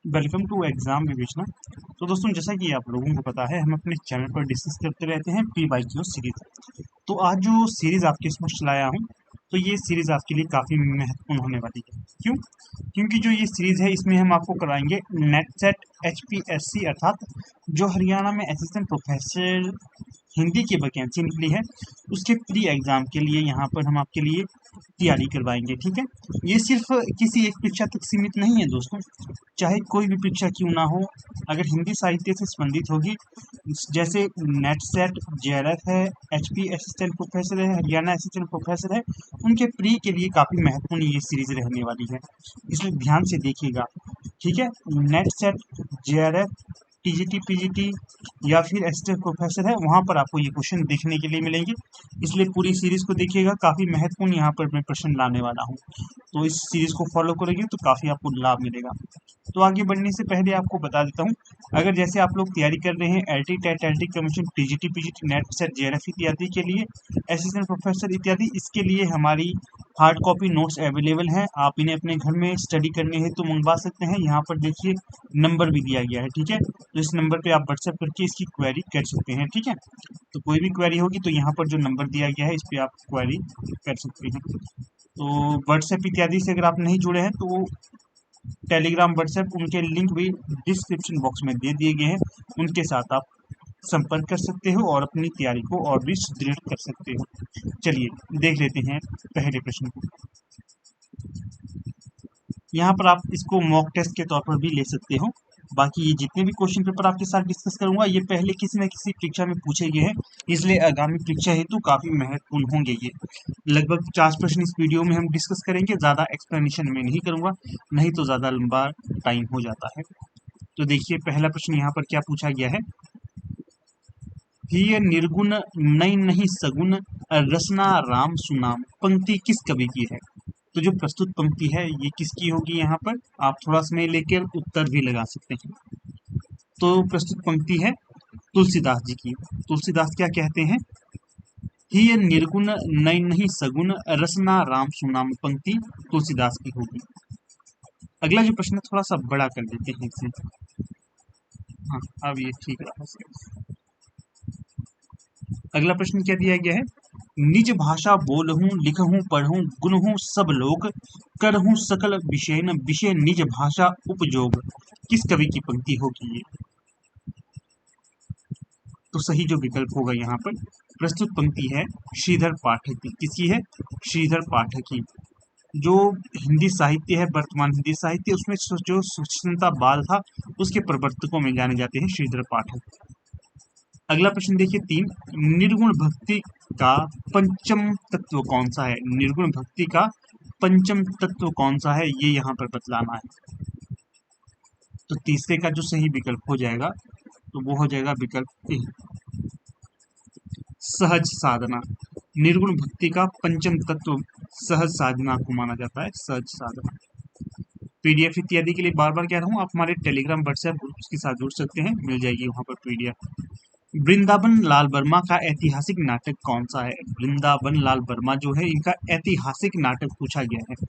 Welcome to exam विवेचना। तो दोस्तों, जैसा कि आप लोगों को पता है, हम अपने चैनल पर डिस्कस करते रहते हैं PYQ सीरीज। तो आज जो सीरीज आपके समक्ष लाया हूँ, तो ये सीरीज आपके लिए काफ़ी महत्वपूर्ण होने वाली है। क्यों? क्योंकि जो ये सीरीज है, इसमें हम आपको कराएंगे नेट सेट HPSC, अर्थात जो हरियाणा में असिस्टेंट प्रोफेसर हिंदी की वैकेंसी निकली है, उसके प्री एग्जाम के लिए यहाँ पर हम आपके लिए तैयारी करवाएंगे। ठीक है, ये सिर्फ किसी एक परीक्षा तक सीमित नहीं है दोस्तों, चाहे कोई भी परीक्षा क्यों ना हो, अगर हिंदी साहित्य से संबंधित होगी, जैसे नेट सेट, JRF है, HP असिस्टेंट प्रोफेसर है, हरियाणा असिस्टेंट प्रोफेसर है, उनके प्री के लिए काफ़ी महत्वपूर्ण ये सीरीज रहने वाली है, इसलिए ध्यान से देखिएगा। ठीक है, net set, JRF, TGT, PGT या फिर असिस्टेंट प्रोफेसर है, वहाँ पर आपको ये क्वेश्चन देखने के लिए मिलेंगे, इसलिए पूरी सीरीज को देखिएगा। काफ़ी महत्वपूर्ण यहाँ पर मैं प्रश्न लाने वाला हूँ, तो इस सीरीज को फॉलो करेंगे तो काफ़ी आपको लाभ मिलेगा। तो आगे बढ़ने से पहले आपको बता देता हूँ, अगर जैसे आप लोग तैयारी कर रहे हैं LT, TET, LT commission, TGT, PGT, net set, JRF इत्यादि के लिए, असिस्टेंट प्रोफेसर इत्यादि, इसके लिए हमारी हार्ड कॉपी नोट्स अवेलेबल हैं। आप इन्हें अपने घर में स्टडी करने हैं तो मंगवा सकते हैं। यहाँ पर देखिए नंबर भी दिया गया है। ठीक है, तो इस नंबर पे आप व्हाट्सएप करके इसकी क्वेरी कर सकते हैं। ठीक है, तो कोई भी क्वेरी होगी तो यहाँ पर जो नंबर दिया गया है, इस पर आप क्वेरी कर सकते हैं। तो व्हाट्सएप इत्यादि से अगर आप नहीं जुड़े हैं तो टेलीग्राम, व्हाट्सएप, उनके लिंक भी डिस्क्रिप्शन बॉक्स में दे दिए गए हैं, उनके साथ आप संपर्क कर सकते हो और अपनी तैयारी को और भी सुदृढ़ कर सकते हो। चलिए देख लेते हैं पहले प्रश्न को। यहाँ पर आप इसको मॉक टेस्ट के तौर पर भी ले सकते हो। बाकी ये जितने भी क्वेश्चन पेपर आपके साथ डिस्कस करूंगा, ये पहले किसी न किसी परीक्षा में पूछे गए हैं, इसलिए आगामी परीक्षा हेतु काफी महत्वपूर्ण होंगे। ये लगभग 50 प्रश्न इस वीडियो में हम डिस्कस करेंगे, ज्यादा एक्सप्लेनेशन में नहीं करूंगा, नहीं तो ज्यादा लंबा टाइम हो जाता है। तो देखिए पहला प्रश्न यहाँ पर क्या पूछा गया है। हिय निर्गुण नई नहीं सगुन, रसना राम सुनाम, पंक्ति किस कवि की है? तो जो प्रस्तुत पंक्ति है ये किसकी होगी? यहाँ पर आप थोड़ा समय लेकर उत्तर भी लगा सकते हैं। तो प्रस्तुत पंक्ति है तुलसीदास जी की। तुलसीदास क्या कहते हैं? हिय निर्गुण नई नहीं सगुन, रसना राम सुनाम, पंक्ति तुलसीदास की होगी। अगला जो प्रश्न थोड़ा सा बड़ा कर देते हैं इसे। हाँ, अब ये ठीक रहा। अगला प्रश्न क्या दिया गया है? निज भाषा बोलहूं लिखहूं पढ़ूं गुनहूं सब लोग, करहूं सकल विषय न विषय निज भाषा उपजोग, किस कवि की पंक्ति होगी ये? तो सही जो विकल्प होगा यहाँ पर, प्रस्तुत पंक्ति है श्रीधर पाठक की। किसकी है? श्रीधर पाठक की। जो हिंदी साहित्य है, वर्तमान हिंदी साहित्य, उसमें जो स्वच्छंदता बाल था, उसके प्रवर्तकों में जाने जाते हैं श्रीधर पाठक। अगला प्रश्न देखिए 3, निर्गुण भक्ति का पंचम तत्व कौन सा है? निर्गुण भक्ति का पंचम तत्व कौन सा है, ये यहाँ पर बतलाना है। तो तीसरे का जो सही विकल्प हो जाएगा, तो वो हो जाएगा विकल्प ए, सहज साधना। निर्गुण भक्ति का पंचम तत्व सहज साधना को माना जाता है, सहज साधना। PDF इत्यादि के लिए बार बार कह रहा हूँ, आप हमारे टेलीग्राम, व्हाट्सएप ग्रुप्स के साथ जुड़ सकते हैं, मिल जाएगी वहां पर PDF। वृंदावन लाल वर्मा का ऐतिहासिक नाटक कौन सा है? वृंदावन लाल वर्मा जो है, इनका ऐतिहासिक नाटक पूछा गया है।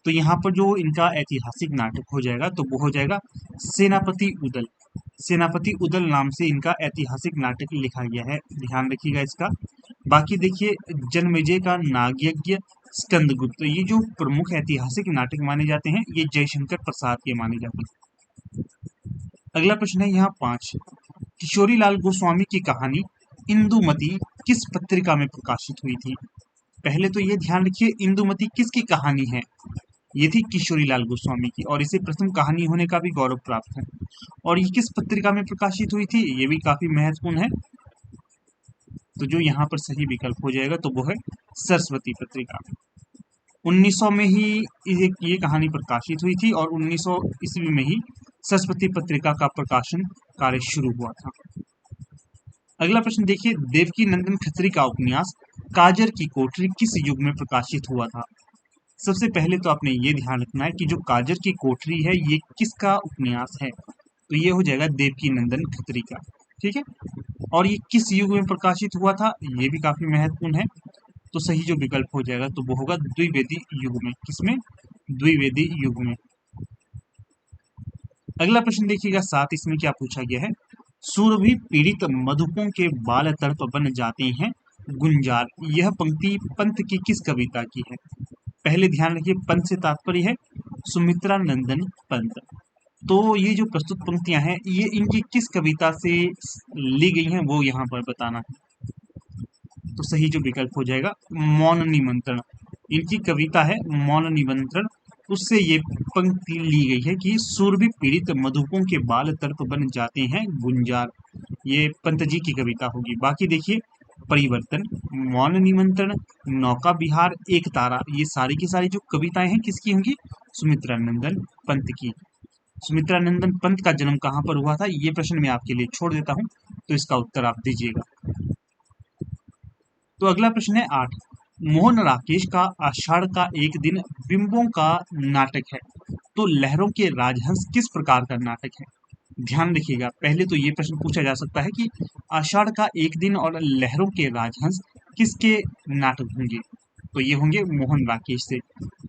तो यहाँ पर जो इनका ऐतिहासिक नाटक हो जाएगा, तो वो हो जाएगा सेनापति उदल। सेनापति उदल नाम से इनका ऐतिहासिक नाटक लिखा गया है, ध्यान रखिएगा इसका। बाकी देखिए जन्मेजय का नागयज्ञ, स्कंदगुप्त, तो ये जो प्रमुख ऐतिहासिक नाटक माने जाते हैं, ये जयशंकर प्रसाद के माने जाते हैं। अगला प्रश्न है यहाँ 5, किशोरीलाल गोस्वामी की कहानी इंदुमती किस पत्रिका में प्रकाशित हुई थी? पहले तो ये ध्यान रखिए, इंदुमती किसकी कहानी है? ये थी किशोरीलाल गोस्वामी की, और इसे प्रथम कहानी होने का भी गौरव प्राप्त है। और ये किस पत्रिका में प्रकाशित हुई थी, ये भी काफी महत्वपूर्ण है। तो जो यहाँ पर सही विकल्प हो जाएगा, तो वो है सरस्वती पत्रिका। 1900 में ही ये कहानी प्रकाशित हुई थी, और 1900 ईस्वी में ही सरस्वती पत्रिका का प्रकाशन कार्य शुरू हुआ था। अगला प्रश्न देखिए, देवकी नंदन खत्री का उपन्यास काजर की कोठरी किस युग में प्रकाशित हुआ था? सबसे पहले तो आपने ये ध्यान रखना है कि जो काजर की कोठरी है, ये किसका उपन्यास है? तो ये हो जाएगा देवकी नंदन खत्री का। ठीक है, और ये किस युग में प्रकाशित हुआ था, ये भी काफी महत्वपूर्ण है। तो सही जो विकल्प हो जाएगा, तो वो होगा द्विवेदी युग में। किसमें? द्विवेदी युग में। अगला प्रश्न देखिएगा साथ, इसमें क्या पूछा गया है। सुरभि पीड़ित मधुपों के बाल तड़प बन जाते हैं गुंजार, यह पंक्ति पंत की किस कविता की है। पहले ध्यान रखिए, पंत से तात्पर्य है सुमित्रा नंदन पंत। तो ये जो प्रस्तुत पंक्तियां हैं ये इनकी किस कविता से ली गई हैं वो यहाँ पर बताना है। तो सही जो विकल्प हो जाएगा मौन निमंत्रण, इनकी कविता है मौन निमंत्रण, उससे ये पंक्ति ली गई है कि सूरभि पीड़ित मधुपों के बाल तर्प बन जाते हैं गुंजार, ये पंत जी की कविता होगी। बाकी देखिए, परिवर्तन, मौन निमंत्रण, नौका विहार, एक तारा, ये सारी की सारी जो कविताएं हैं किसकी होंगी, सुमित्रा नंदन पंत की। सुमित्रा नंदन पंत का जन्म कहाँ पर हुआ था, ये प्रश्न मैं आपके लिए छोड़ देता हूँ, तो इसका उत्तर आप दीजिएगा। तो अगला प्रश्न है 8, मोहन राकेश का आषाढ़ का एक दिन बिंबों का नाटक है, तो लहरों के राजहंस किस प्रकार का नाटक है। ध्यान रखिएगा, पहले तो ये प्रश्न पूछा जा सकता है कि आषाढ़ का एक दिन और लहरों के राजहंस किसके नाटक होंगे, तो ये होंगे मोहन राकेश से।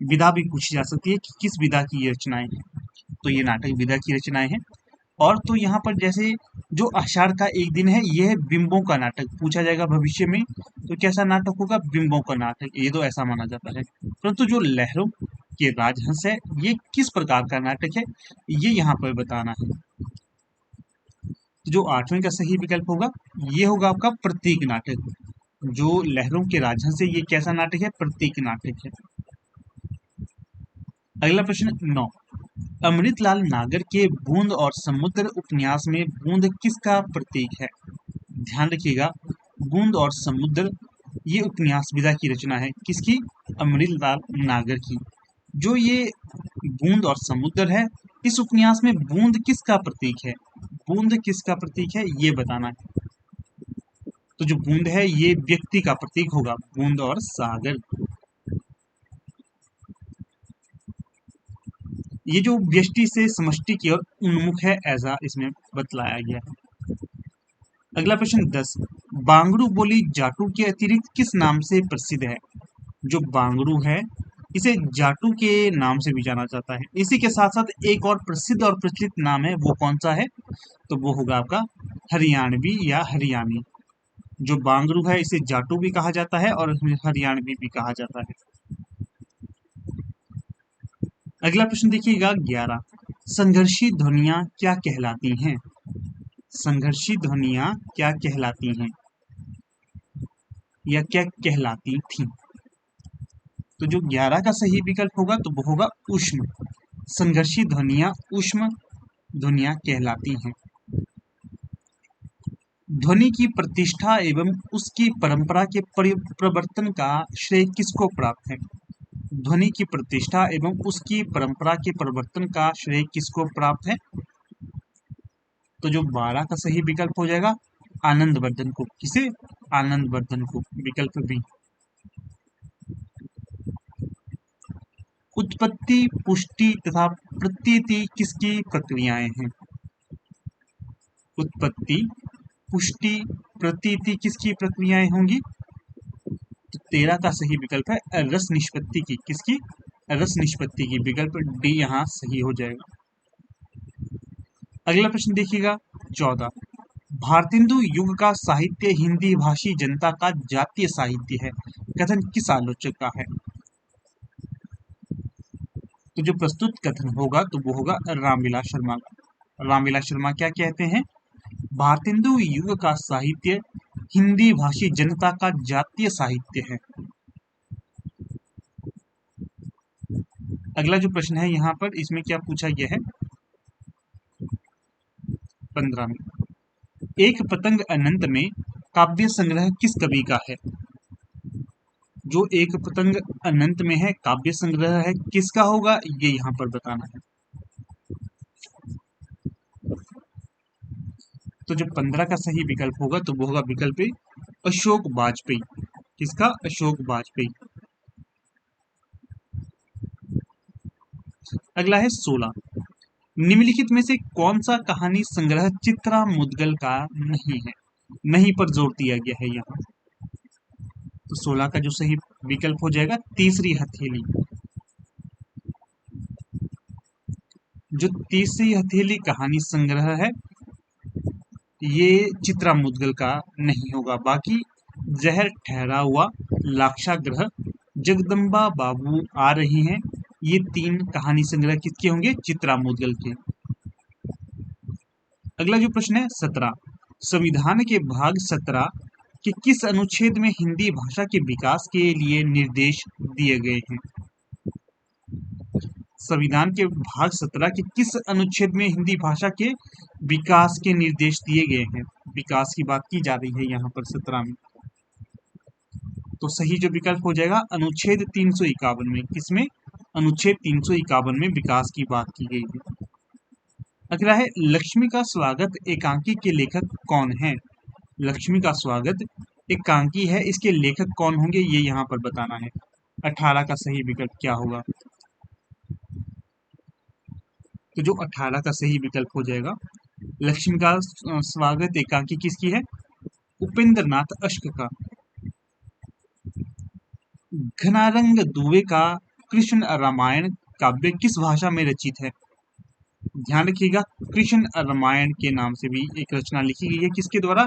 विधा भी पूछी जा सकती है कि किस विधा की ये रचनाएं हैं, तो ये नाटक विधा की रचनाएं हैं। और तो यहाँ पर जैसे जो आषाढ़ का एक दिन है यह है बिंबों का नाटक पूछा जाएगा भविष्य में, तो कैसा नाटक होगा, बिंबों का नाटक, ये तो ऐसा माना जाता है। परंतु जो लहरों के राजहंस है ये किस प्रकार का नाटक है, ये यहाँ पर बताना है। तो जो 8वें का सही विकल्प होगा ये होगा आपका प्रतीक नाटक। जो लहरों के राजहंस है ये कैसा नाटक है, प्रतीक नाटक है। अगला प्रश्न 9, अमृतलाल नागर के बूंद और समुद्र उपन्यास में बूंद किसका प्रतीक है। ध्यान रखिएगा, बूंद और समुद्र ये उपन्यास विधा की रचना है, किसकी, अमृतलाल नागर की। जो ये बूंद और समुद्र है इस उपन्यास में बूंद किसका प्रतीक है, बूंद किसका प्रतीक है ये बताना है। तो जो बूंद है ये व्यक्ति का प्रतीक होगा, बूंद और सागर। ये जो व्यष्टि से समष्टि की ओर उन्मुख है ऐसा इसमें बतलाया गया है। अगला प्रश्न 10, बांगड़ू बोली जाटू के अतिरिक्त किस नाम से प्रसिद्ध है। जो बांगड़ू है इसे जाटू के नाम से भी जाना जाता है, इसी के साथ साथ एक और प्रसिद्ध और प्रचलित नाम है, वो कौन सा है, तो वो होगा आपका हरियाणवी या हरियाणी। जो बांगड़ू है इसे जाटू भी कहा जाता है और हरियाणवी भी कहा जाता है। अगला प्रश्न देखिएगा 11, संघर्षी ध्वनियां क्या कहलाती हैं। संघर्षी ध्वनियां क्या कहलाती हैं या क्या कहलाती थी। तो जो 11 का सही विकल्प होगा तो वो होगा उष्म, संघर्षी ध्वनियां उष्म ध्वनियां कहलाती हैं। ध्वनि की प्रतिष्ठा एवं उसकी परंपरा के प्रवर्तन का श्रेय किसको प्राप्त है। ध्वनि की प्रतिष्ठा एवं उसकी परंपरा के प्रवर्तन का श्रेय किसको प्राप्त है। तो जो 12 का सही विकल्प हो जाएगा आनंदवर्धन को, किसे, आनंदवर्धन को, विकल्प बी। उत्पत्ति, पुष्टि तथा प्रतीति किसकी प्रक्रियाएं हैं। उत्पत्ति, पुष्टि, प्रतीति किसकी प्रक्रियाएं होंगी। तो 13 का सही विकल्प है रस निष्पत्ति की, किसकी, रस निष्पत्ति की, विकल्प डी यहाँ सही हो जाएगा। अगला प्रश्न देखिएगा 14, भारतेंदु युग का साहित्य हिंदी भाषी जनता का जातीय साहित्य है, कथन किस आलोचक का है। तो जो प्रस्तुत कथन होगा तो वो होगा रामविलास शर्मा का। रामविलास शर्मा क्या कहते हैं, भारतेंदु युग का साहित्य हिंदी भाषी जनता का जातीय साहित्य है। अगला जो प्रश्न है यहाँ पर इसमें क्या पूछा गया है 15 में, एक पतंग अनंत में काव्य संग्रह किस कवि का है। जो एक पतंग अनंत में है काव्य संग्रह है किसका होगा ये यहाँ पर बताना है। तो जो 15 का सही विकल्प होगा तो वो होगा विकल्प अशोक वाजपेयी, किसका, अशोक वाजपेयी। अगला है 16, निम्नलिखित में से कौन सा कहानी संग्रह चित्रा मुदगल का नहीं है। नहीं पर जोर दिया गया है यहाँ। तो 16 का जो सही विकल्प हो जाएगा तीसरी हथेली। जो तीसरी हथेली कहानी संग्रह है ये चित्रा मुद्गल का नहीं होगा। बाकी जहर ठहरा हुआ, लाक्षागृह, जगदम्बा बाबू आ रही हैं, ये तीन कहानी संग्रह किसके होंगे? चित्रा मुद्गल के। अगला जो प्रश्न है 17, संविधान के भाग 17 के किस अनुच्छेद में हिंदी भाषा के विकास के लिए निर्देश दिए गए हैं? संविधान के भाग 17 के किस अनुच्छेद में हिंदी भाषा के विकास के निर्देश दिए गए हैं? विकास की बात की जा रही है यहाँ पर 17 में। तो सही जो विकल्प हो जाएगा अनुच्छेद 351 में। किसमें? अनुच्छेद 351 में विकास की बात की गई है। अगला है लक्ष्मी का स्वागत एकांकी के लेखक कौन है? लक्ष्मी का स्वागत एकांकी है, इसके लेखक कौन होंगे ये यहाँ पर बताना है। 18 का सही विकल्प क्या होगा? तो जो 18 का सही विकल्प हो जाएगा लक्ष्मी का स्वागत एकांकी किसकी है? उपेंद्र नाथ अश्क का। घनारंग दुबे का कृष्ण रामायण काव्य किस भाषा में रचित है? ध्यान रखिएगा, कृष्ण रामायण के नाम से भी एक रचना लिखी गई है, किसके द्वारा?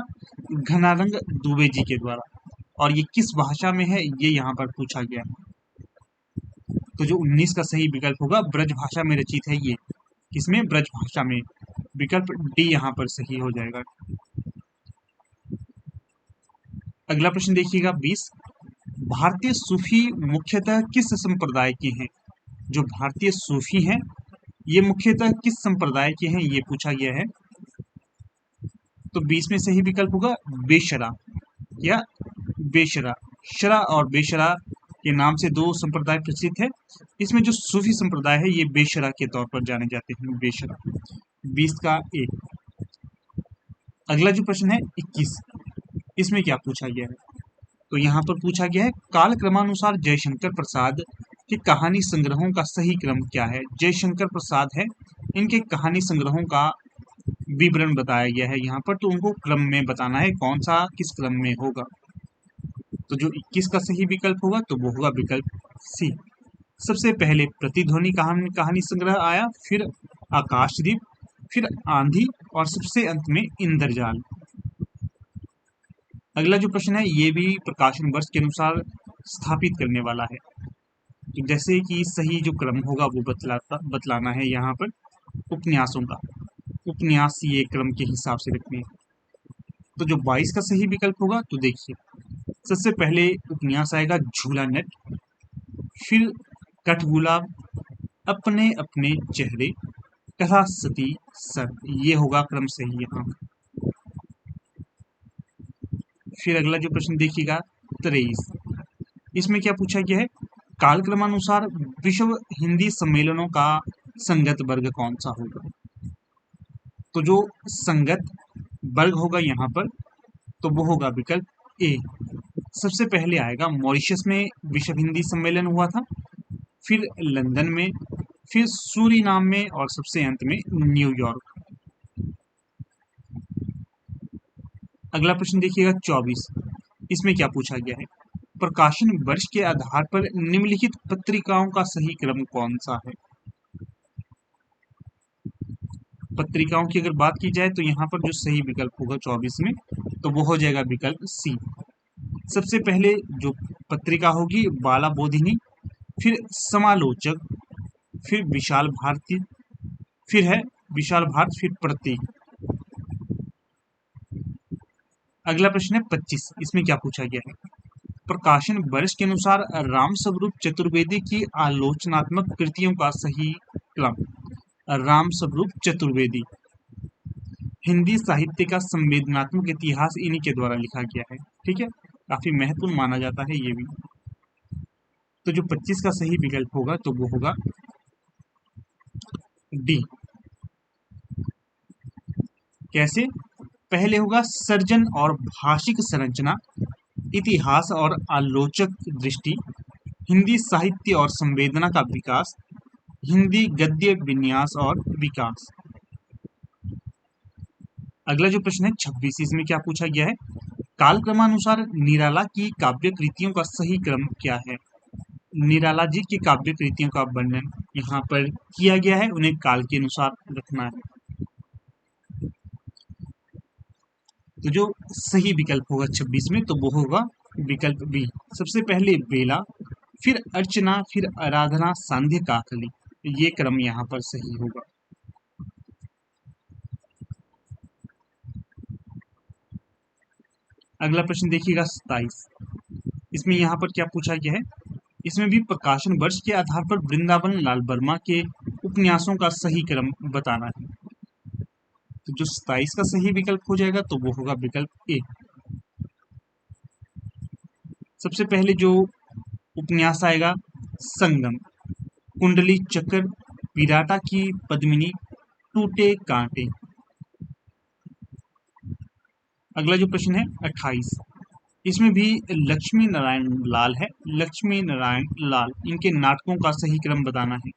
घनारंग दुबे जी के द्वारा। और ये किस भाषा में है ये यहाँ पर पूछा गया है। तो जो 19 का सही विकल्प होगा ब्रज भाषा में रचित है ये। किसमें? ब्रज भाषा में। विकल्प डी यहाँ पर सही हो जाएगा। अगला प्रश्न देखिएगा 20, भारतीय सूफी मुख्यतः किस संप्रदाय के हैं? जो भारतीय सूफी हैं ये मुख्यतः किस संप्रदाय के हैं ये पूछा गया है। तो 20 में सही विकल्प होगा बेशरा या बेशरा। शरा और बेशरा के नाम से दो संप्रदाय प्रचलित है। इसमें जो सूफी संप्रदाय है ये बेशरा के तौर पर जाने जाते हैं, बेशरा। 20 का ए। अगला जो प्रश्न है 21, इसमें क्या पूछा गया है? तो यहाँ पर पूछा गया है काल क्रमानुसार जयशंकर प्रसाद के कहानी संग्रहों का सही क्रम क्या है? जयशंकर प्रसाद है, इनके कहानी संग्रहों का विवरण बताया गया है यहाँ पर, तो उनको क्रम में बताना है कौन सा किस क्रम में होगा। तो जो 21 का सही विकल्प होगा तो वो होगा विकल्प सी। सबसे पहले प्रतिध्वनि कहानी संग्रह आया, फिर आकाशदीप, फिर आंधी और सबसे अंत में इंद्रजाल। अगला जो प्रश्न है ये भी प्रकाशन वर्ष के अनुसार स्थापित करने वाला है। तो जैसे कि सही जो क्रम होगा वो बतलाना है यहाँ पर उपन्यासों का। उपन्यास ये क्रम के हिसाब से रखने हैं। तो जो 22 का सही विकल्प होगा तो देखिए सबसे पहले उपन्यास आएगा झूला नट, फिर कठगुलाब, अपने अपने चेहरे, कथा सती सर, ये होगा क्रम सही यहाँ। फिर अगला जो प्रश्न देखिएगा 23, इसमें क्या पूछा गया है? कालक्रमानुसार विश्व हिंदी सम्मेलनों का संगत वर्ग कौन सा होगा? तो जो संगत वर्ग होगा यहाँ पर तो वो होगा विकल्प ए। सबसे पहले आएगा मॉरिशस में विश्व हिंदी सम्मेलन हुआ था, फिर लंदन में, फिर सूरीनाम में और सबसे अंत में न्यूयॉर्क। अगला प्रश्न देखिएगा 24, इसमें क्या पूछा गया है? प्रकाशन वर्ष के आधार पर निम्नलिखित पत्रिकाओं का सही क्रम कौन सा है? पत्रिकाओं की अगर बात की जाए तो यहाँ पर जो सही विकल्प होगा 24 में तो वो हो जाएगा विकल्प सी। सबसे पहले जो पत्रिका होगी बाला बोधिनी, फिर समालोचक, फिर विशाल भारती, फिर है विशाल भारत, फिर प्रतीक। अगला प्रश्न है 25, इसमें क्या पूछा गया है? प्रकाशन वर्ष के अनुसार राम स्वरूप चतुर्वेदी की आलोचनात्मक कृतियों का सही क्रम। राम स्वरूप चतुर्वेदी, हिंदी साहित्य का संवेदनात्मक इतिहास इन्हीं के द्वारा लिखा गया है। ठीक है, काफी महत्वपूर्ण माना जाता है ये भी। तो जो 25 का सही विकल्प होगा तो वो होगा डी। कैसे? पहले होगा सर्जन और भाषिक संरचना, इतिहास और आलोचक दृष्टि, हिंदी साहित्य और संवेदना का विकास, हिंदी गद्य विन्यास और विकास। अगला जो प्रश्न है 26, इसमें क्या पूछा गया है? कालक्रमानुसार निराला की काव्य कृतियों का सही क्रम क्या है? निराला जी की काव्य कृतियों का वर्णन यहाँ पर किया गया है, उन्हें काल के अनुसार रखना है। तो जो सही विकल्प होगा 26 में, तो वो होगा विकल्प बी। सबसे पहले बेला, फिर अर्चना, फिर आराधना, सांध्य, काकली, ये क्रम यहाँ पर सही होगा। अगला प्रश्न देखिएगा 27। इसमें यहाँ पर क्या पूछा गया है, इसमें भी प्रकाशन वर्ष के आधार पर वृंदावन लाल वर्मा के उपन्यासों का सही क्रम बताना है। तो जो 27 का सही विकल्प हो जाएगा तो वो होगा विकल्प ए। सबसे पहले जो उपन्यास आएगा संगम, कुंडली चक्र, विराटा की पद्मिनी, टूटे कांटे। अगला जो प्रश्न है 28, इसमें भी लक्ष्मी नारायण लाल है, लक्ष्मी नारायण लाल, इनके नाटकों का सही क्रम बताना है।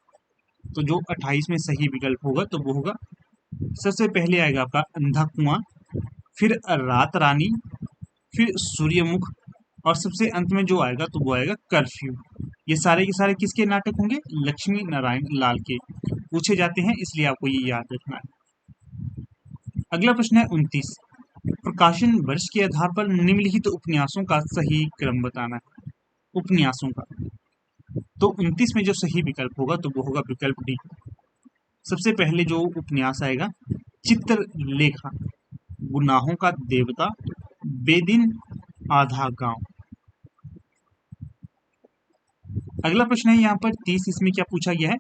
तो जो 28 में सही विकल्प होगा तो वो होगा, सबसे पहले आएगा आपका अंधा कुआं, फिर रात रानी, फिर सूर्यमुख, और सबसे अंत में जो आएगा तो वो आएगा कर्फ्यू। ये सारे के सारे किसके नाटक होंगे, लक्ष्मी नारायण लाल के पूछे जाते हैं, इसलिए आपको ये याद रखना है। अगला प्रश्न है 29, प्रकाशन वर्ष के आधार पर निम्नलिखित उपन्यासों का सही क्रम बताना है। उपन्यासों का, तो 29 में जो सही विकल्प होगा तो वो होगा विकल्प डी। सबसे पहले जो उपन्यास आएगा चित्रलेखा, गुनाहों का देवता, बेदिन, आधा गांव। अगला प्रश्न है यहाँ पर 30, इसमें क्या पूछा गया है,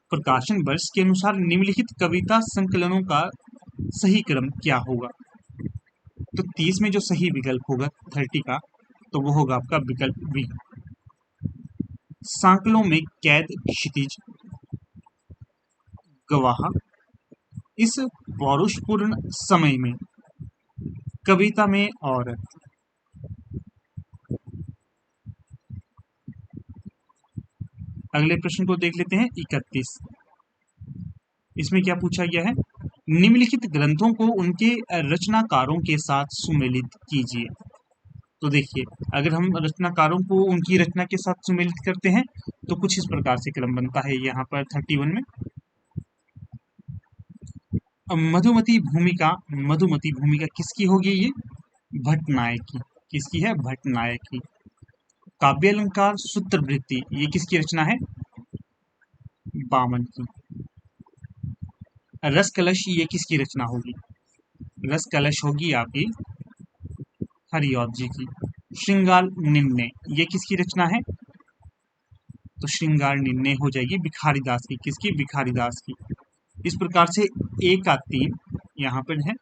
प्रकाशन वर्ष के अनुसार निम्नलिखित कविता संकलनों का सही क्रम क्या होगा। तो 30 में जो सही विकल्प होगा 30 का, तो वो होगा आपका विकल्प बी। सांकलों में कैद क्षितिज, गवाह, इस पौरुषपूर्ण समय में, कविता में औरत। अगले प्रश्न को देख लेते हैं 31। इसमें क्या पूछा गया है, निम्नलिखित ग्रंथों को उनके रचनाकारों के साथ सुमेलित कीजिए। तो देखिए, अगर हम रचनाकारों को उनकी रचना के साथ सुमेलित करते हैं तो कुछ इस प्रकार से क्रम बनता है यहाँ पर 31 में। मधुमती भूमिका, मधुमती भूमिका किसकी होगी, ये भट्टनायक की। किसकी है, भट्टनायक की। काव्य अलंकार सूत्रवृत्ति, ये किसकी रचना है, बामन की। रस कलश, ये किसकी रचना होगी, रस कलश होगी आपकी हरिऔध जी की। श्रृंगार निर्णय, ये किसकी रचना है, तो श्रृंगार निर्णय हो जाएगी भिखारी दास की। किसकी, भिखारी दास की। इस प्रकार से ए का 3 यहाँ पर है,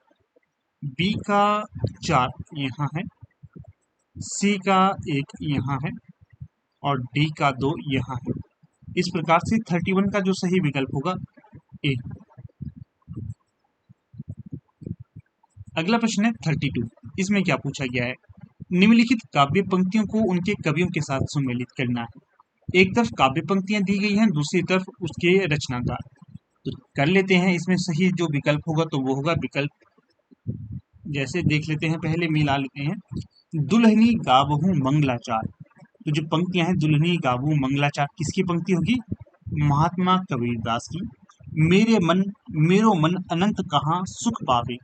बी का 4 यहाँ है, सी का 1 यहाँ है, और डी का 2 यहाँ है। इस प्रकार से 31 का जो सही विकल्प होगा ए। अगला प्रश्न है 32। इसमें क्या पूछा गया है, निम्नलिखित काव्य पंक्तियों को उनके कवियों के साथ सुमेलित करना है। एक तरफ काव्य पंक्तियां दी गई हैं, दूसरी तरफ उसके रचनाकार। तो कर लेते हैं, इसमें सही जो विकल्प होगा तो वो होगा विकल्प, जैसे देख लेते हैं, पहले मिला लेते हैं। दुल्हनी गावहू मंगलाचार, तो जो पंक्तियां हैं दुल्हनी गावहू मंगलाचार, किसकी पंक्ति होगी, महात्मा कबीरदास की। मेरो मन अनंत कहाँ सुख पावे,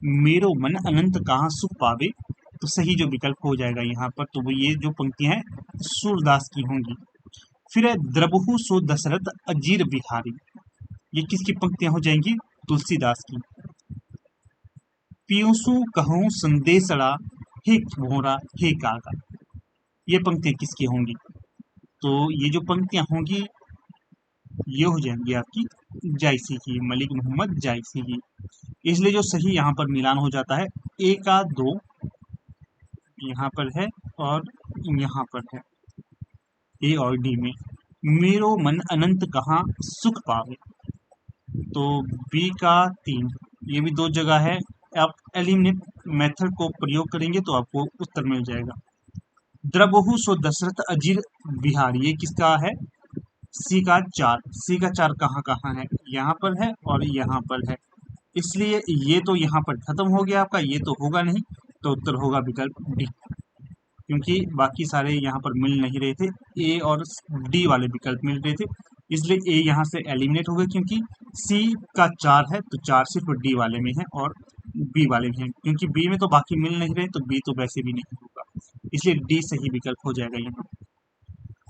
मेरो मन अनंत कहाँ सुख पावे, तो सही जो विकल्प हो जाएगा यहाँ पर, तो वो ये जो पंक्तियां हैं सूरदास की होंगी। फिर है द्रबहु सो दशरथ अजीर बिहारी, ये किसकी पंक्तियां हो जाएंगी, तुलसीदास की। पियूसु कहूँ संदेशड़ा, हे भोरा हे कागा, ये पंक्तियां किसकी होंगी, तो ये जो पंक्तियां होंगी ये हो जाएंगी आपकी जायसी की, मलिक मोहम्मद जायसी की। इसलिए जो सही यहाँ पर मिलान हो जाता है, ए का 2 यहाँ पर है और यहाँ पर है, ए और डी में। मेरो मन अनंत कहाँ सुख पावे, तो बी का 3, ये भी 2 जगह है। आप एलिमिनेट मेथड को प्रयोग करेंगे तो आपको उत्तर मिल जाएगा। द्रबहु सो दशरथ अजीर बिहारी, ये किसका है, सी का 4। सी का 4 कहाँ कहाँ है, यहाँ पर है और यहाँ पर है, इसलिए ये तो यहाँ पर खत्म हो गया आपका, ये तो होगा नहीं, तो उत्तर होगा विकल्प डी। क्योंकि बाकी सारे यहाँ पर मिल नहीं रहे थे, ए और डी वाले विकल्प मिल रहे थे, इसलिए ए यहाँ से एलिमिनेट हो गए। क्योंकि सी का 4 है तो 4 सिर्फ डी वाले में है और बी वाले में है, क्योंकि बी में तो बाकी मिल नहीं रहे तो बी तो वैसे भी नहीं होगा, इसलिए डी सही विकल्प हो जाएगा यहाँ।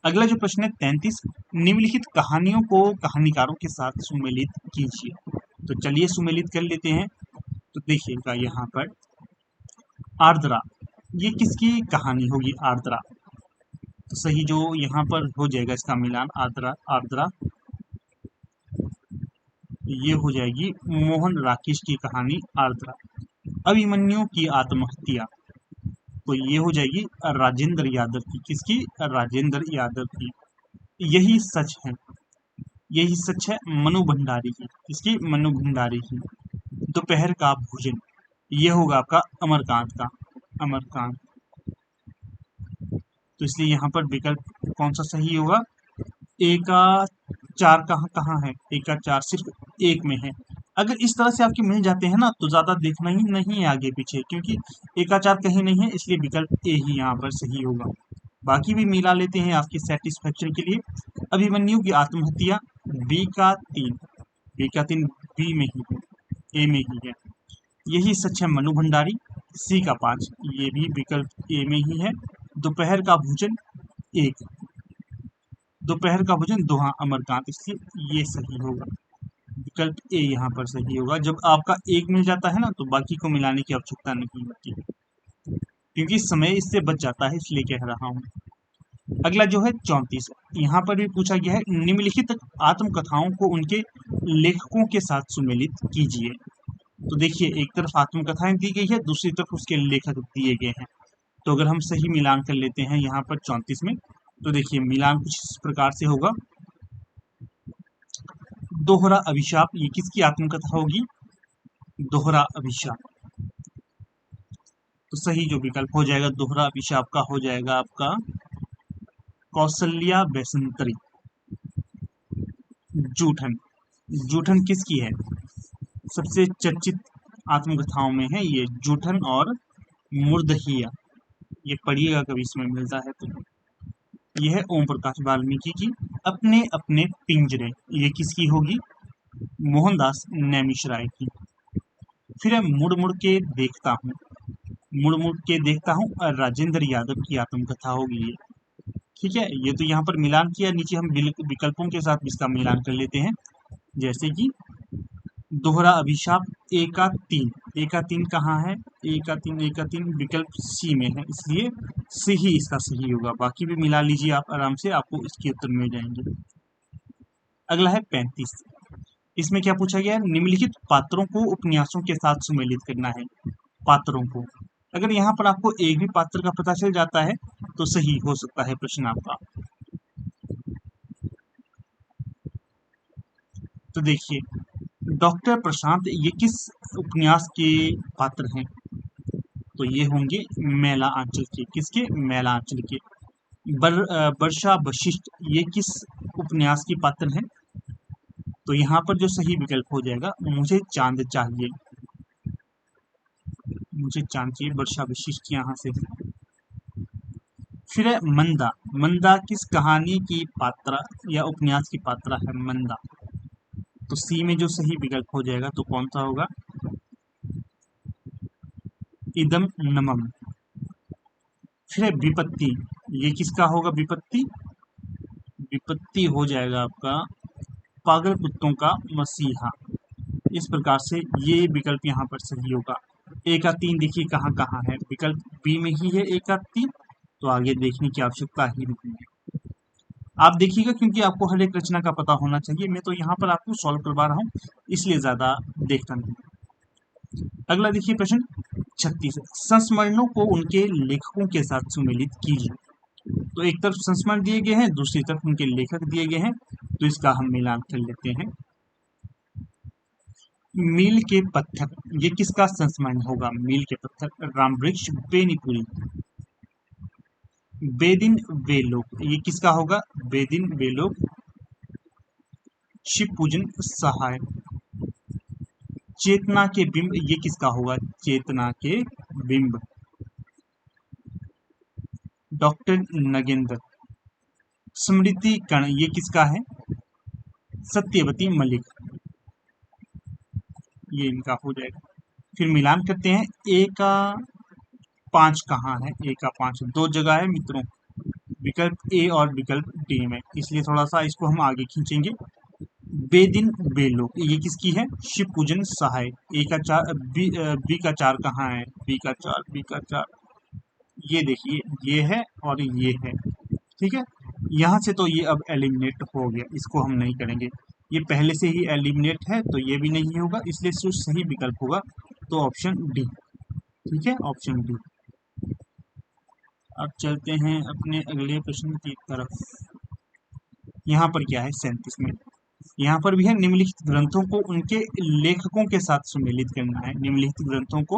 अगला जो प्रश्न है 33, निम्नलिखित कहानियों को कहानीकारों के साथ सुमेलित कीजिए। तो चलिए सुमेलित कर लेते हैं। तो देखिएगा यहाँ पर आर्द्रा, ये किसकी कहानी होगी आर्द्रा? तो सही जो यहाँ पर हो जाएगा इसका मिलान आर्द्रा आर्द्रा ये हो जाएगी मोहन राकेश की कहानी आर्द्रा। अभिमन्यु की आत्महत्या, तो ये हो जाएगी राजेंद्र यादव की, किसकी? राजेंद्र यादव की। यही सच है, यही सच है मनु भंडारी की, किसकी? मनु भंडारी की। दोपहर का भोजन, ये होगा आपका अमरकांत का, अमरकांत। तो इसलिए यहाँ पर विकल्प कौन सा सही होगा? ए का 4 कहाँ कहाँ है? ए का 4 सिर्फ एक में है। अगर इस तरह से आपके मिल जाते हैं ना तो ज्यादा देखना ही नहीं है आगे पीछे, क्योंकि ए का 4 कहीं नहीं है, इसलिए विकल्प ए ही यहाँ पर सही होगा। बाकी भी मिला लेते हैं आपके सेटिस्फेक्शन के लिए। अभिमन्यु की आत्महत्या बी का 3, बी का 3 बी में ही है, ए में ही है। यही सच है मनु भंडारी सी का 5, ये भी विकल्प ए में ही है। दोपहर का भोजन 1, दोपहर का भोजन दोहा अमरकांत, इसलिए ये सही होगा, विकल्प ए यहाँ पर सही होगा। जब आपका एक मिल जाता है ना तो बाकी को मिलाने की आवश्यकता नहीं होती, क्योंकि समय इससे बच जाता है, इसलिए कह रहा हूँ। अगला जो है 34, यहाँ पर भी पूछा गया है निम्नलिखित आत्मकथाओं को उनके लेखकों के साथ सुमेलित कीजिए। तो देखिए एक तरफ आत्मकथाएं दी गई है, दूसरी तरफ उसके लेखक दिए गए हैं। तो अगर हम सही मिलान कर लेते हैं यहाँ पर 34 में, तो देखिए मिलान कुछ इस प्रकार से होगा। दोहरा अभिशाप, ये किसकी आत्मकथा होगी? दोहरा अभिशाप। तो सही जो विकल्प हो जाएगा दोहरा अभिशाप का हो जाएगा आपका कौशल्या वैसंतरी। जूठन, जूठन किसकी है? सबसे चर्चित आत्मकथाओं में है ये जूठन और मुर्दहिया, ये पढ़िएगा कभी इसमें मिलता है तो। यह है ओम प्रकाश वाल्मीकि की अपने अपने पिंजरे, ये किसकी होगी? मोहनदास नैमिषराय की। फिर है मुड़ मुड़ के देखता हूँ, मुड़ मुड़ के देखता हूँ और राजेंद्र यादव की आत्मकथा होगी ये। ठीक है, ये तो यहाँ पर मिलान किया, नीचे हम विकल्पों के साथ इसका मिलान कर लेते हैं। जैसे कि दोहरा अभिशाप ए का 3, ए का 3 कहाँ है? ए का 3, ए का 3 विकल्प सी में है, इसलिए सी ही इसका सही होगा। बाकी भी मिला लीजिए आप आराम से, आपको इसके उत्तर मिल जाएंगे। अगला है 35, इसमें क्या पूछा गया है? निम्नलिखित पात्रों को उपन्यासों के साथ सुमेलित करना है। पात्रों को, अगर यहाँ पर आपको एक भी पात्र का पता चल जाता है तो सही हो सकता है प्रश्न आपका। तो देखिए डॉक्टर प्रशांत ये किस उपन्यास के पात्र हैं? तो ये होंगे मैला आंचल के, किसके? मैला आंचल के। वर्षा वशिष्ठ ये किस उपन्यास की पात्र हैं? तो यहाँ पर जो सही विकल्प हो जाएगा मुझे चांद चाहिए, मुझे चांद चाहिए, वर्षा वशिष्ठ यहाँ से। फिर है मंदा, मंदा किस कहानी की पात्रा या उपन्यास की पात्रा है मंदा? तो सी में जो सही विकल्प हो जाएगा तो कौन सा होगा? इदम नमम। फिर है विपत्ति, ये किसका होगा? विपत्ति, विपत्ति हो जाएगा आपका पागल कुत्तों का मसीहा। इस प्रकार से ये विकल्प यहाँ पर सही होगा। ए का 3 देखिए कहाँ कहाँ है, विकल्प बी में ही है ए का 3, तो आगे देखने की आवश्यकता ही नहीं है। आप देखिएगा क्योंकि आपको हर एक रचना का पता होना चाहिए, मैं तो यहाँ पर आपको सॉल्व करवा रहा हूँ इसलिए ज्यादा देखता नहीं। अगला देखिए प्रश्न 36, संस्मरणों को उनके लेखकों के साथ सुमेलित कीजिए। तो एक तरफ संस्मरण दिए गए हैं, दूसरी तरफ उनके लेखक दिए गए हैं, तो इसका हम मिलान कर लेते हैं। मील के पत्थर, ये किसका संस्मरण होगा? मील के पत्थर रामवृक्ष बेनीपुरी। बेदिन वे लोग, ये किसका होगा? बेदिन वे लोग शिव पूजन सहाय। चेतना के बिंब, ये किसका होगा? चेतना के बिंब। डॉक्टर नगेंद्र। स्मृति कण ये किसका है? सत्यवती मलिक, ये इनका हो जाएगा। फिर मिलान करते हैं, ए का 5 कहाँ है? ए का 5 दो जगह है मित्रों, विकल्प ए और विकल्प डी में, इसलिए थोड़ा सा इसको हम आगे खींचेंगे। बेदिन बेलो ये किसकी है? शिव पूजन सहाय। ए का 4, बी का 4 कहाँ है? बी का 4, बी का 4, ये देखिए ये है और ये है, ठीक है। यहाँ से तो ये अब एलिमिनेट हो गया, इसको हम नहीं करेंगे, ये पहले से ही एलिमिनेट है तो ये भी नहीं होगा, इसलिए जो सही विकल्प होगा तो ऑप्शन डी, ठीक है, ऑप्शन डी। अब चलते हैं अपने अगले प्रश्न की तरफ। यहाँ पर क्या है 37 में, यहाँ पर भी है, निम्नलिखित ग्रंथों को उनके लेखकों के साथ सुमेलित करना है। निम्नलिखित ग्रंथों को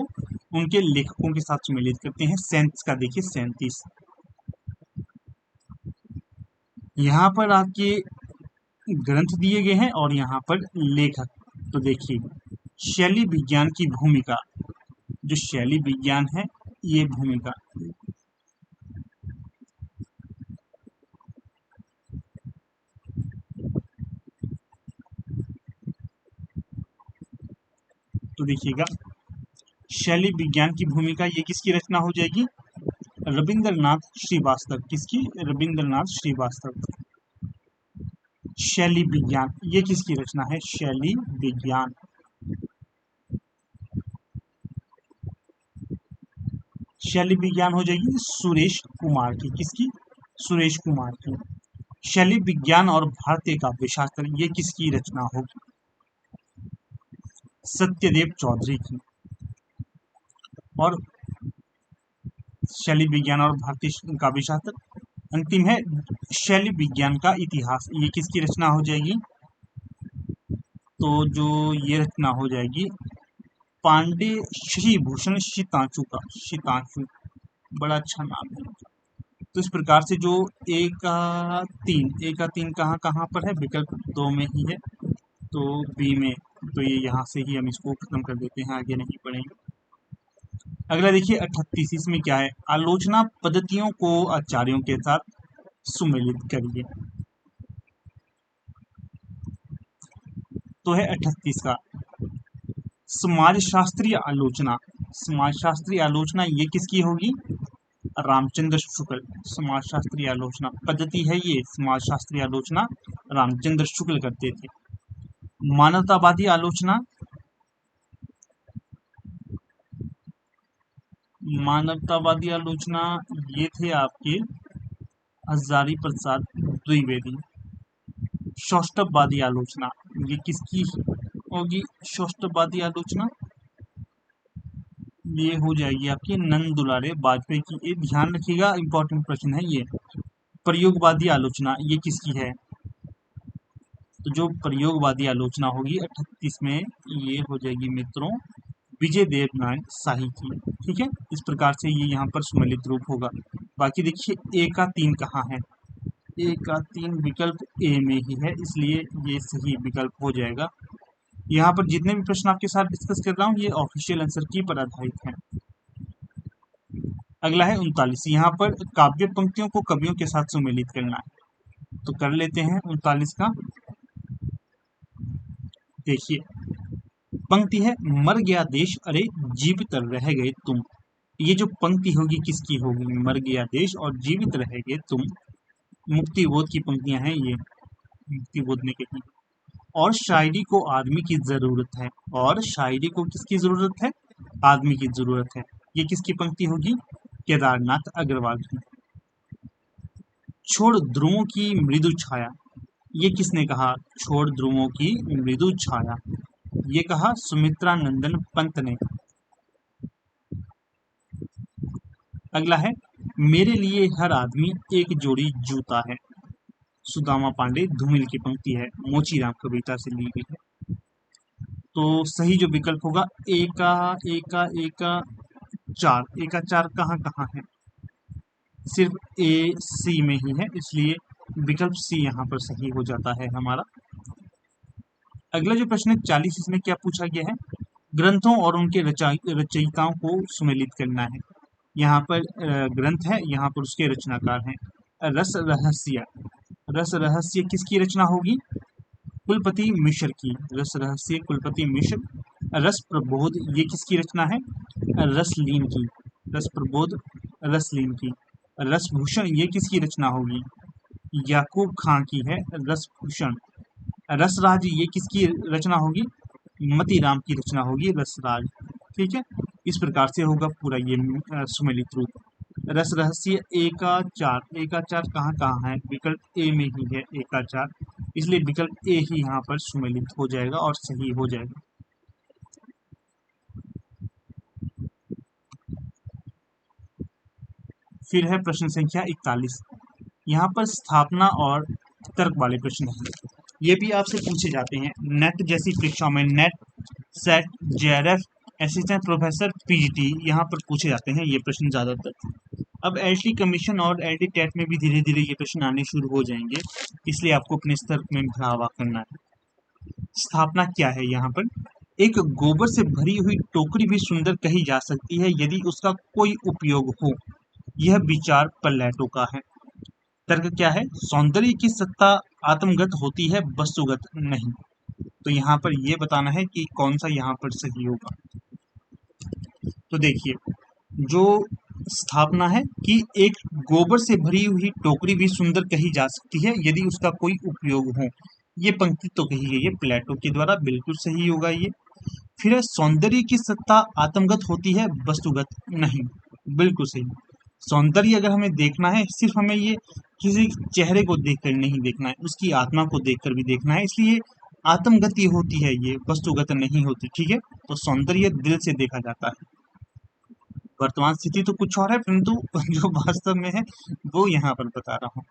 उनके लेखकों के साथ सुमेलित करते हैं। 37 का देखिए 37, यहाँ पर आपके ग्रंथ दिए गए हैं और यहाँ पर लेखक। तो देखिए शैली विज्ञान की भूमिका, जो शैली विज्ञान है ये भूमिका, तो देखिएगा शैली विज्ञान की भूमिका ये किसकी रचना हो जाएगी? रविंद्रनाथ श्रीवास्तव। किसकी? रविंद्रनाथ श्रीवास्तव। शैली विज्ञान ये किसकी रचना है? शैली विज्ञान, शैली विज्ञान हो जाएगी सुरेश कुमार की। किसकी? सुरेश कुमार की। शैली विज्ञान और भारतीय काव्यशास्त्र ये किसकी रचना होगी? सत्यदेव चौधरी की। और शैली विज्ञान और भारतीय काव्यशास्त्र, अंतिम है शैली विज्ञान का इतिहास, ये किसकी रचना हो जाएगी? तो जो ये रचना हो जाएगी पांडे श्री भूषण शीतांशु का। शीतांशु बड़ा अच्छा नाम है। तो इस प्रकार से जो ए का 3 कहाँ कहाँ पर है? विकल्प 2 में ही है, तो बी में, तो ये यहाँ से ही हम इसको खत्म कर देते हैं, आगे नहीं पढ़ेंगे। अगला देखिए 38, इसमें क्या है? आलोचना पद्धतियों को आचार्यों के साथ सुमेलित करिए। तो है 38 का समाजशास्त्रीय आलोचना। समाजशास्त्रीय आलोचना ये किसकी होगी? रामचंद्र शुक्ल। समाजशास्त्रीय आलोचना पद्धति है ये, समाजशास्त्रीय आलोचना रामचंद्र शुक्ल करते थे। मानवतावादी आलोचना, मानवतावादी आलोचना ये थे आपके हजारी प्रसाद द्विवेदी। सौष्ठववादी आलोचना ये किसकी होगी? सौष्ठववादी आलोचना ये हो जाएगी आपकी नंद दुलारे वाजपेयी की। ये ध्यान रखिएगा, इंपॉर्टेंट प्रश्न है ये। प्रयोगवादी आलोचना ये किसकी है? तो जो प्रयोगवादी आलोचना होगी 38 में, ये हो जाएगी मित्रों विजय देवनारायण शाही की, ठीक है। इस प्रकार से ये यहाँ पर सुमेलित रूप होगा। बाकी देखिए ए का 3 कहाँ है? ए का 3 विकल्प ए में ही है, इसलिए ये सही विकल्प हो जाएगा। यहाँ पर जितने भी प्रश्न आपके साथ डिस्कस कर रहा हूँ ये ऑफिशियल आंसर की पर आधारित है। अगला है 39, यहाँ पर काव्य पंक्तियों को कवियों के साथ सुमेलित करना है, तो कर लेते हैं 39 का। देखिए पंक्ति है, मर गया देश अरे जीवित रह गए तुम। ये जो पंक्ति होगी किसकी होगी? मर गया देश और जीवित रह गए तुम, मुक्ति बोध की पंक्तियां हैं ये, मुक्ति बोध ने कही। और शायरी को आदमी की जरूरत है, और शायरी को किसकी जरूरत है? आदमी की जरूरत है। ये किसकी पंक्ति होगी? केदारनाथ अग्रवाल की। छोड़ ध्रुवों की मृदु छाया, ये किसने कहा? छोड़ ध्रुवों की मृदु छाया, ये कहा सुमित्रा नंदन पंत ने। अगला है, मेरे लिए हर आदमी एक जोड़ी जूता है। सुदामा पांडे धूमिल की पंक्ति है, मोचीराम कविता से ली गई है। तो सही जो विकल्प होगा ए का 4 कहाँ कहाँ है? सिर्फ ए सी में ही है, इसलिए विकल्प सी यहाँ पर सही हो जाता है हमारा। अगला जो प्रश्न है 40, इसमें क्या पूछा गया है? ग्रंथों और उनके रचयिताओं को सुमेलित करना है। यहाँ पर ग्रंथ है, यहाँ पर उसके रचनाकार हैं। रस रहस्य, रस रहस्य किसकी रचना होगी? कुलपति मिश्र की। रस रहस्य कुलपति मिश्र। रस प्रबोध ये किसकी रचना है? रसलीन की। रस प्रबोध रसलीन की। रसभूषण ये किसकी रचना होगी? याकूब खां की है रसभूषण। रसराज ये किसकी रचना होगी? मतीराम की रचना होगी रसराज। ठीक है, इस प्रकार से होगा पूरा ये सुमेलित रूप। रस रहस्य एकाचार, एकाचार कहाँ कहाँ है? विकल्प ए में ही है एकाचार, इसलिए विकल्प ए ही यहाँ पर सुमेलित हो जाएगा और सही हो जाएगा। फिर है प्रश्न संख्या 41। यहाँ पर स्थापना और तर्क वाले प्रश्न हैं। ये भी आपसे पूछे जाते हैं नेट जैसी परीक्षाओं में। Net, set, JRF, assistant professor, PGT, यहाँ पर पूछे जाते हैं ये प्रश्न ज्यादातर। अब एलटी कमीशन और एलटी टेट में भी धीरे धीरे ये प्रश्न आने शुरू हो जाएंगे, इसलिए आपको अपने स्तर में बढ़ावा करना है। स्थापना क्या है? यहाँ पर एक गोबर से भरी हुई टोकरी भी सुंदर कही जा सकती है यदि उसका कोई उपयोग हो। यह विचार प्लेटो का है। तर्क क्या है? सौंदर्य की सत्ता आत्मगत होती है, वस्तुगत नहीं। तो यहाँ पर ये बताना है कि कौन सा यहाँ पर सही होगा। तो देखिए, जो स्थापना है कि एक गोबर से भरी हुई टोकरी भी सुंदर कही जा सकती है यदि उसका कोई उपयोग हो, ये पंक्ति तो कही गई है प्लेटो के द्वारा, बिल्कुल सही होगा ये। फिर है सौंदर्य की सत्ता आत्मगत होती है, वस्तुगत नहीं, बिल्कुल सही। सौंदर्य अगर हमें देखना है, सिर्फ हमें ये किसी चेहरे को देखकर नहीं देखना है, उसकी आत्मा को देखकर भी देखना है, इसलिए आत्मगति होती है, ये वस्तुगत नहीं होती। ठीक है, तो सौंदर्य दिल से देखा जाता है। वर्तमान स्थिति तो कुछ और है, परंतु जो वास्तव में है वो यहाँ पर बता रहा हूँ।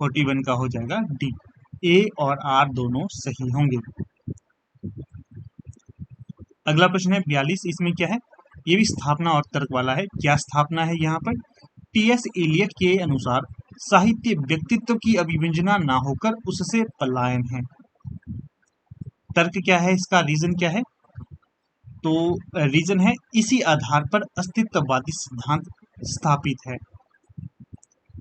41 का हो जाएगा डी। ए और आर दोनों सही होंगे। अगला प्रश्न है 42। इसमें क्या है? ये भी स्थापना और तर्क वाला है। क्या स्थापना है यहाँ पर? टी.एस. इलियट के अनुसार साहित्य व्यक्तित्व की अभिव्यंजना ना होकर उससे पलायन है। तर्क क्या है इसका? रीजन क्या है? तो रीजन है इसी आधार पर अस्तित्ववादी सिद्धांत स्थापित है।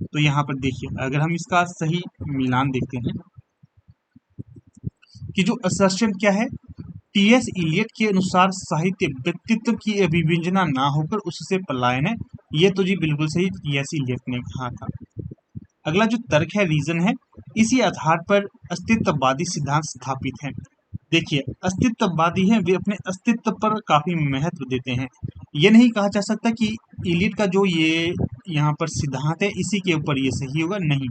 तो यहाँ पर देखिए, अगर हम इसका सही मिलान देखते हैं कि जो असर्शन क्या है, टी.एस. इलियट के अनुसार साहित्य व्यक्तित्व की अभिव्यंजना ना होकर उससे पलायन है, ये तो जी बिल्कुल सही टी.एस. इलियट ने कहा था। अगला जो तर्क है, रीजन है इसी आधार पर अस्तित्ववादी सिद्धांत स्थापित है। देखिए, अस्तित्ववादी हैं, वे अपने अस्तित्व पर काफी महत्व देते हैं। ये नहीं कहा जा सकता कि इलियट का जो ये यहाँ पर सिद्धांत है इसी के ऊपर ये सही होगा, नहीं।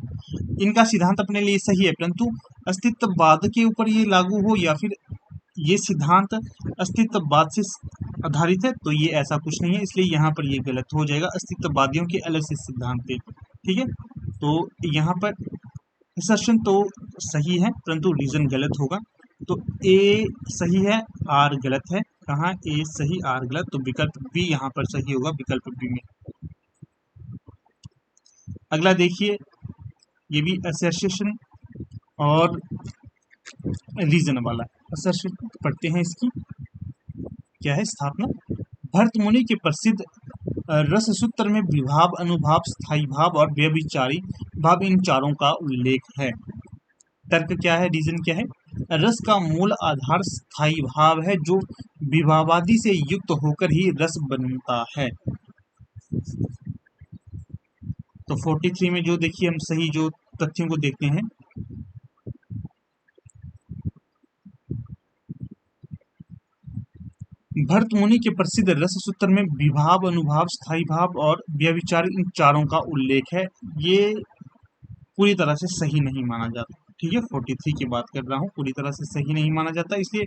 इनका सिद्धांत अपने लिए सही है, परंतु अस्तित्ववाद के ऊपर ये लागू हो या फिर ये सिद्धांत अस्तित्ववाद से आधारित है, तो ये ऐसा कुछ नहीं है, इसलिए यहाँ पर ये गलत हो जाएगा। अस्तित्ववादियों के अलग से सिद्धांत थे। ठीक है, तो यहाँ पर असर्शन तो सही है, परंतु रीजन गलत होगा। तो ए सही है, आर गलत है। कहाँ? ए सही, आर गलत, तो विकल्प बी यहाँ पर सही होगा, विकल्प बी में। अगला देखिए, ये भी असर्शन और रीजन वाला। असर्शन पढ़ते हैं इसकी क्या है? स्थापना। भरत मुनि के प्रसिद्ध रस सूत्र में विभाव, अनुभाव, स्थायी भाव और व्यभिचारी भाव, इन चारों का उल्लेख है। तर्क क्या है? रीजन क्या है? रस का मूल आधार स्थायी भाव है, जो विभावादि से युक्त होकर ही रस बनता है। तो 43 में जो देखिए हम सही जो तथ्यों को देखते हैं, भरत मुनि के प्रसिद्ध रस सूत्र में विभाव, अनुभाव, स्थायी भाव और व्यभिचार, इन चारों का उल्लेख है। ये पूरी तरह से सही नहीं माना जाता। ठीक है, 43 की बात कर रहा हूँ, पूरी तरह से सही नहीं माना जाता, इसलिए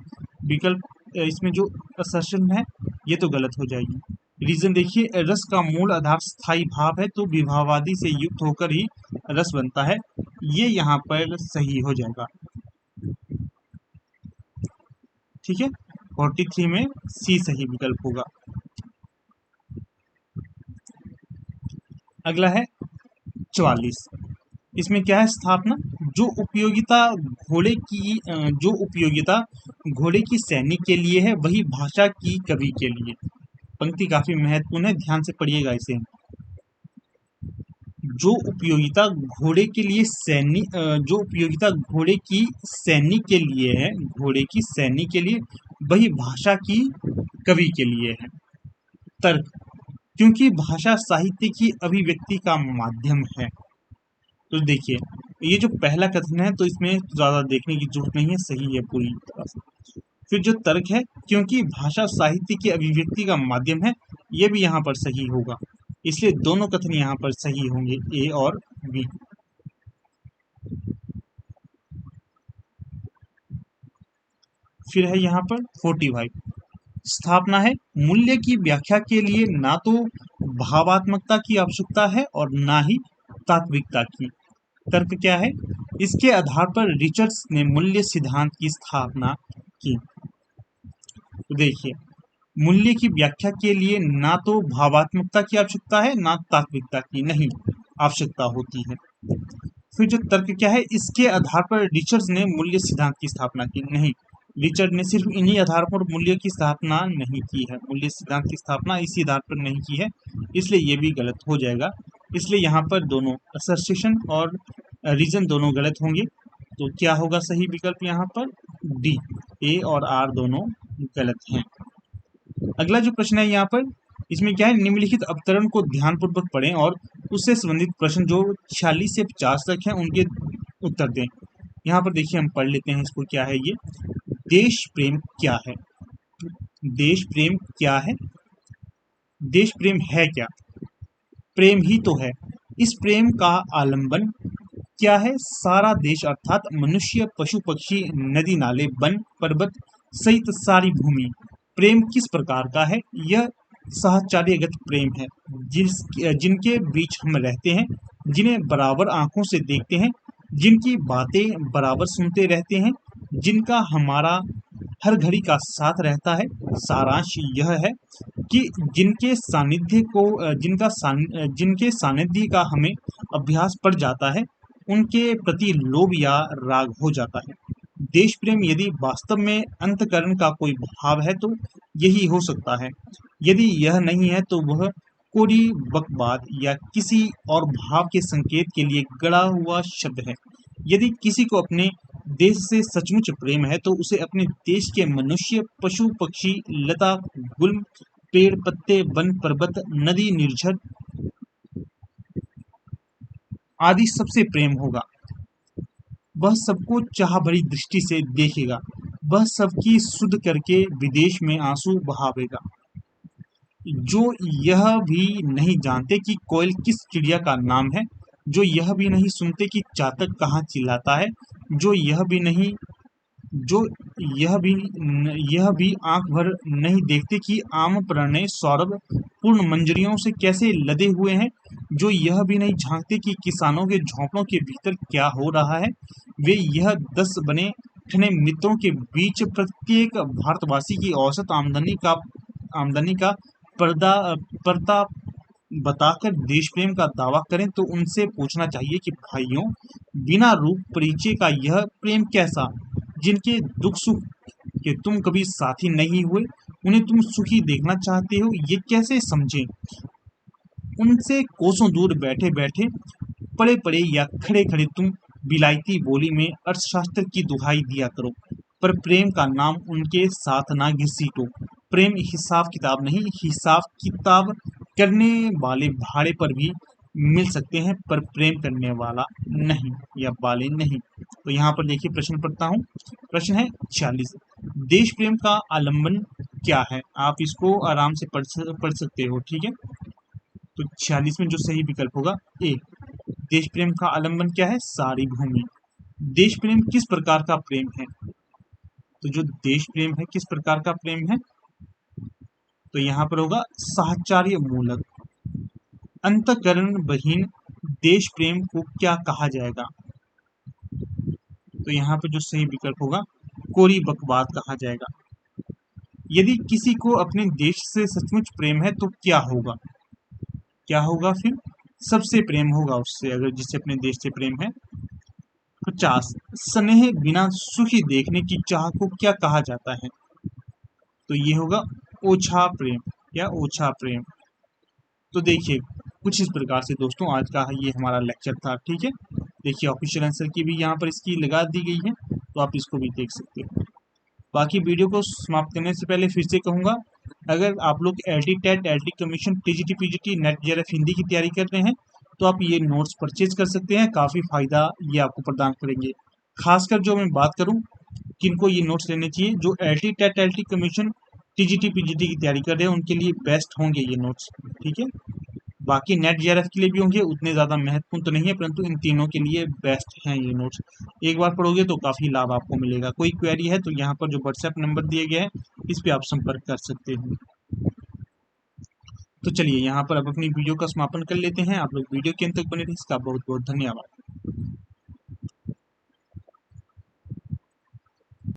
विकल्प इसमें जो असर्शन है ये तो गलत हो जाएगी। रीजन देखिए, रस का मूल आधार स्थायी भाव है, तो विभावादि से युक्त होकर ही रस बनता है, ये यहाँ पर सही हो जाएगा। ठीक है, 43 में सी सही विकल्प होगा। अगला है 44। इसमें क्या है? स्थापना। जो उपयोगिता घोड़े की सैनिक के लिए है, वही भाषा की कवि के लिए। पंक्ति काफी महत्वपूर्ण है, ध्यान से पढ़िएगा इसे। जो उपयोगिता घोड़े के लिए सैनिक जो उपयोगिता घोड़े की सैनिक के लिए है, घोड़े की सैनिक के लिए, वही भाषा की कवि के लिए है। तर्क, क्योंकि भाषा साहित्य की अभिव्यक्ति का माध्यम है। तो देखिए, ये जो पहला कथन है तो इसमें ज्यादा देखने की जरूरत नहीं है, सही है पूरी तरह से। फिर जो तर्क है, क्योंकि भाषा साहित्य की अभिव्यक्ति का माध्यम है, ये भी यहाँ पर सही होगा। इसलिए दोनों कथन यहाँ पर सही होंगे, ए और बी। फिर है यहाँ पर 45, स्थापना है, मूल्य की व्याख्या के लिए ना तो भावात्मकता की आवश्यकता है और ना ही तात्विकता की। तर्क क्या है, इसके आधार पर रिचर्ड्स ने मूल्य सिद्धांत की स्थापना की। तो देखिए, मूल्य की व्याख्या के लिए ना तो भावात्मकता की आवश्यकता है ना तात्विकता की नहीं आवश्यकता होती है। फिर जो तर्क क्या है, इसके आधार पर रिचर्ड्स ने मूल्य सिद्धांत की स्थापना की नहीं, रिचर्ड ने सिर्फ इन्हीं आधार पर मूल्य की स्थापना नहीं की है, मूल्य सिद्धांत की स्थापना इसी आधार पर नहीं की है, इसलिए ये भी गलत हो जाएगा। इसलिए यहाँ पर दोनों असर्टेशन और रीजन दोनों गलत होंगे। तो क्या होगा सही विकल्प यहाँ पर, डी, ए और आर दोनों गलत हैं। अगला जो प्रश्न है यहाँ पर, इसमें क्या है, निम्नलिखित अवतरण को ध्यानपूर्वक पढ़ें और उससे संबंधित प्रश्न जो 46 से 50 तक हैं उनके उत्तर दें। यहाँ पर देखिए, हम पढ़ लेते हैं इसको, क्या है ये, देश प्रेम क्या है। देश प्रेम क्या है, देश प्रेम है क्या, प्रेम ही तो है। इस प्रेम का आलंबन क्या है, सारा देश अर्थात मनुष्य, पशु पक्षी, नदी नाले, वन पर्वत सहित सारी भूमि। प्रेम किस प्रकार का है, यह साहचर्यगत प्रेम है, जिनके बीच हम रहते हैं, जिन्हें बराबर आंखों से देखते हैं, जिनकी बातें बराबर सुनते रहते हैं, जिनका हमारा हर घड़ी का साथ रहता है। सारांश यह है कि जिनके सानिध्य का हमें अभ्यास पड़ जाता है, उनके प्रति लोभ या राग हो जाता है। देश प्रेम यदि वास्तव में अंतःकरण का कोई भाव है तो यही हो सकता है, यदि यह नहीं है तो वह कोरी बकवाद या किसी और भाव के संकेत के लिए गढ़ा हुआ शब्द है। यदि किसी को अपने देश से सचमुच प्रेम है तो उसे अपने देश के मनुष्य, पशु पक्षी, लता गुल्म, पेड़ पत्ते, वन पर्वत, नदी निर्झर आदि सबसे प्रेम होगा। वह सबको चाह भरी दृष्टि से देखेगा, वह सबकी सुध करके विदेश में आंसू बहावेगा। जो यह भी नहीं जानते कि कोयल किस चिड़िया का नाम है, जो यह भी नहीं सुनते कि चातक कहाँ चिल्लाता है, जो यह भी आंख भर नहीं देखते कि आम प्रणय सौरभ पूर्ण मंजरियों से कैसे लदे हुए हैं, जो यह भी नहीं झांकते कि किसानों के झोंपड़ों के भीतर क्या हो रहा है, वे यह 10 बने ठने मित्रों के बीच प्रत्येक भारतवासी की औसत आमदनी का पर्दा बताकर देश प्रेम का दावा करें तो उनसे पूछना चाहिए कि भाइयों, बिना रूप परिचय का यह प्रेम कैसा, जिनके दुख सुख के तुम कभी साथी नहीं हुए, उन्हें तुम सुखी देखना चाहते हो, ये कैसे समझें। उनसे कोसों दूर बैठे बैठे, पड़े पड़े या खड़े खड़े तुम विलायती बोली में अर्थशास्त्र की दुहाई दिया करो, पर प्रेम का नाम उनके साथ ना घसीटो। प्रेम हिसाब किताब नहीं, हिसाब किताब करने वाले भाड़े पर भी मिल सकते हैं, पर प्रेम करने वाला नहीं या वाले नहीं। तो यहाँ पर देखिए, प्रश्न पढ़ता हूँ। प्रश्न है 46, देश प्रेम का आलंबन क्या है। आप इसको आराम से पढ़ सकते हो, ठीक है। तो 46 में जो सही विकल्प होगा, ए, देश प्रेम का आलंबन क्या है, सारी भूमि। देश प्रेम किस प्रकार का प्रेम है, तो जो देश प्रेम है किस प्रकार का प्रेम है, तो यहाँ पर होगा साहचर्य मूलक। अंतःकरण बहीन देश प्रेम को क्या कहा जाएगा, तो यहाँ पर जो सही विकल्प होगा, कोरी बकवाद कहा जाएगा। यदि किसी को अपने देश से सचमुच प्रेम है तो क्या होगा, क्या होगा, फिर सबसे प्रेम होगा उससे, अगर जिससे अपने देश से प्रेम है। 50, स्नेह बिना सुखी देखने की चाह को क्या कहा जाता है, तो ये होगा ओछा प्रेम या ओछा प्रेम। तो देखिए कुछ इस प्रकार से दोस्तों आज का ये हमारा लेक्चर था। ठीक है, देखिए ऑफिशियल आंसर की भी यहाँ पर इसकी लगा दी गई है, तो आप इसको भी देख सकते हो। बाकी वीडियो को समाप्त करने से पहले फिर से कहूँगा, अगर आप लोग LT TET, LT commission, TGT, PGT, NET JRF Hindi की तैयारी कर रहे हैं तो आप ये नोट्स परचेज कर सकते हैं। काफ़ी फायदा ये आपको प्रदान करेंगे। खासकर जो मैं बात करूं किनको ये नोट्स लेने चाहिए, जो LT TET, LT commission, TGT, PGT की तैयारी कर रहे हैं उनके लिए बेस्ट होंगे ये नोट्स। ठीक है, बाकी नेट जेआरएफ के लिए भी होंगे, उतने ज़्यादा महत्वपूर्ण तो नहीं है, परंतु इन तीनों के लिए बेस्ट हैं ये नोट्स। एक बार पढ़ोगे तो काफ़ी लाभ आपको मिलेगा। कोई क्वेरी है तो यहाँ पर जो व्हाट्सएप नंबर दिए गए हैं इस पर आप संपर्क कर सकते हो। तो चलिए यहाँ पर अब अपनी वीडियो का समापन कर लेते हैं। आप लोग वीडियो के अंत तक बने रहे, इसका बहुत बहुत धन्यवाद।